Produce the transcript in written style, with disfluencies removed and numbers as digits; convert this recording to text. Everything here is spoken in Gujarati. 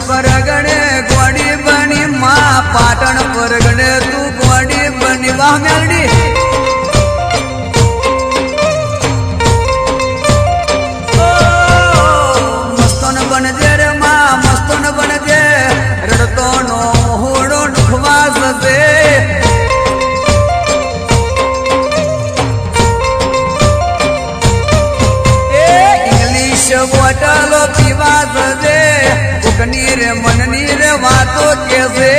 પરગણે ગોડી બની માં પાટણ પરગણે તું ગોડી બની વાહ મેલડી મસ્તન બનજે રે માં મસ્તન બનજે રડતો નો હોડો ડુખવાસ છે બોટલો પીવા સજે ઉકની રે મનની રે વાતો કે છે